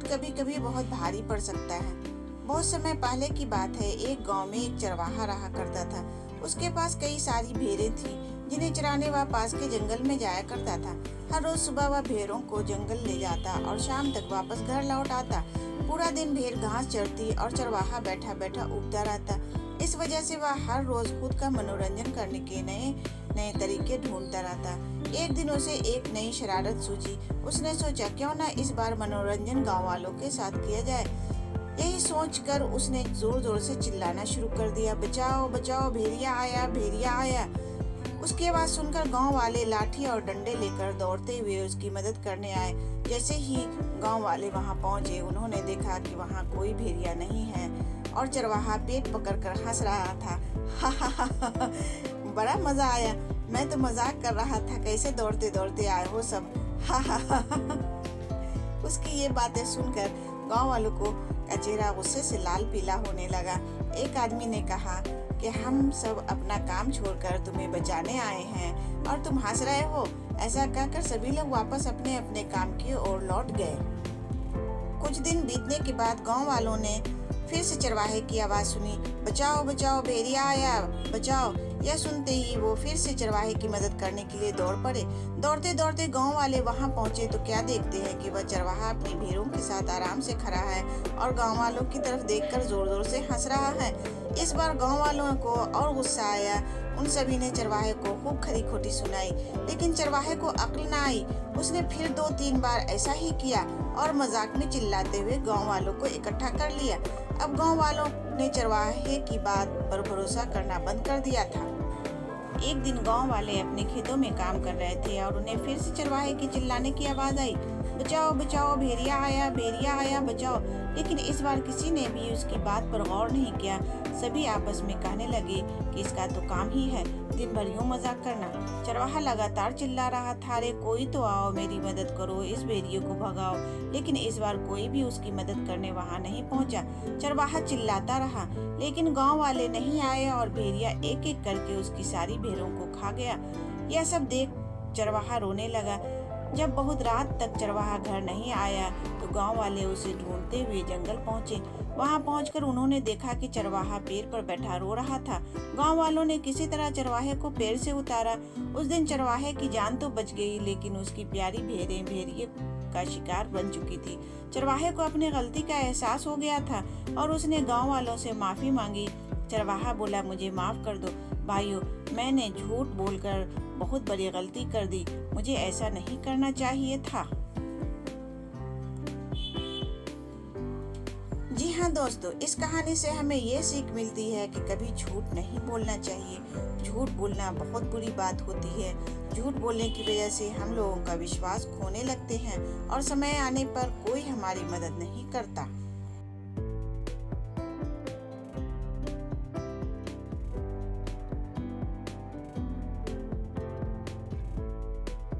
झूठ कभी कभी बहुत भारी पड़ सकता है। बहुत समय पहले की बात है, एक गांव में एक चरवाहा रहा करता था। उसके पास कई सारी भेड़ें थी जिन्हें चराने वह पास के जंगल में जाया करता था। हर रोज सुबह वह भेड़ों को जंगल ले जाता और शाम तक वापस घर लौट आता। पूरा दिन भेड़ घास चरती और चरवाहा बैठा बैठा उगता रहता। इस वजह से वह हर रोज खुद का मनोरंजन करने के नए नए तरीके ढूंढता रहता। एक दिन उसे एक नई शरारत सूझी। उसने सोचा, क्यों ना इस बार मनोरंजन गांव वालों के साथ किया जाए। यही सोचकर उसने जोर जोर से चिल्लाना शुरू कर दिया, बचाओ बचाओ, भेड़िया आया, भेड़िया आया। उसकी आवाज सुनकर गांव वाले लाठी और डंडे लेकर दौड़ते हुए उसकी मदद करने आए। जैसे ही गांव वाले वहां पहुंचे, उन्होंने देखा कि वहां कोई भेड़िया नहीं है और चरवाहा पेट पकड़कर हंस रहा था। हा हा हा, बड़ा मजा आया, मैं तो मजाक कर रहा था, कैसे दौड़ते दौड़ते आए हो सब। हा हा हा। उसकी ये बातें सुनकर गांव वालों को का चेहरा गुस्से से लाल पीला होने लगा। एक आदमी ने कहा कि हम सब अपना काम छोड़कर तुम्हें बचाने आए हैं और तुम हंस रहे हो। ऐसा कहकर सभी लोग वापस अपने अपने काम की ओर लौट गए। कुछ दिन बीतने के बाद गांव वालों ने फिर से चरवाहे की आवाज सुनी, बचाओ बचाओ, भेड़िया आया, बचाओ। यह सुनते ही वो फिर से चरवाहे की मदद करने के लिए दौड़ पड़े। दौड़ते दौड़ते गांव वाले वहां पहुंचे तो क्या देखते हैं कि वह चरवाहा अपनी भेड़ों के साथ आराम से खड़ा है और गांव वालों की तरफ देखकर जोर जोर से हंस रहा है। इस बार गांव वालों को और गुस्सा आया। उन सभी ने चरवाहे को खूब खरी खोटी सुनाई, लेकिन चरवाहे को अक्ल न आई। उसने फिर 2-3 बार ऐसा ही किया और मजाक में चिल्लाते हुए गांव वालों को इकट्ठा कर लिया। अब गांव वालों ने चरवाहे की बात पर भरोसा करना बंद कर दिया था। एक दिन गांव वाले अपने खेतों में काम कर रहे थे और उन्हें फिर से चरवाहे की चिल्लाने की आवाज आई, बचाओ बचाओ, भेड़िया आया, बचाओ। लेकिन इस बार किसी ने भी उसकी बात पर गौर नहीं किया। सभी आपस में कहने लगे कि इसका तो काम ही है दिन भर यूं मजाक करना। चरवाहा लगातार चिल्ला रहा था, अरे कोई तो आओ, मेरी मदद करो, इस भेड़िए को भगाओ। लेकिन इस बार कोई भी उसकी मदद करने वहां नहीं पहुंचा। चरवाहा चिल्लाता रहा, लेकिन गांव वाले नहीं आए और भेड़िया एक एक करके उसकी सारी भेड़ों को खा गया। यह सब देख चरवाहा रोने लगा। जब बहुत रात तक चरवाहा घर नहीं आया तो गांव वाले उसे ढूंढते हुए जंगल पहुंचे। वहां पहुंचकर उन्होंने देखा कि चरवाहा पेड़ पर बैठा रो रहा था। गांव वालों ने किसी तरह चरवाहे को पेड़ से उतारा। उस दिन चरवाहे की जान तो बच गई, लेकिन उसकी प्यारी भेड़ें भेड़िए का शिकार बन चुकी थी। चरवाहे को अपनी गलती का एहसास हो गया था और उसने गाँव वालों से माफी मांगी। चरवाहा बोला, मुझे माफ कर दो भाइयों, मैंने झूठ बोलकर बहुत बड़ी गलती कर दी, मुझे ऐसा नहीं करना चाहिए था। जी हाँ दोस्तों, इस कहानी से हमें ये सीख मिलती है कि कभी झूठ नहीं बोलना चाहिए। झूठ बोलना बहुत बुरी बात होती है। झूठ बोलने की वजह से हम लोगों का विश्वास खोने लगते हैं और समय आने पर कोई हमारी मदद नहीं करता।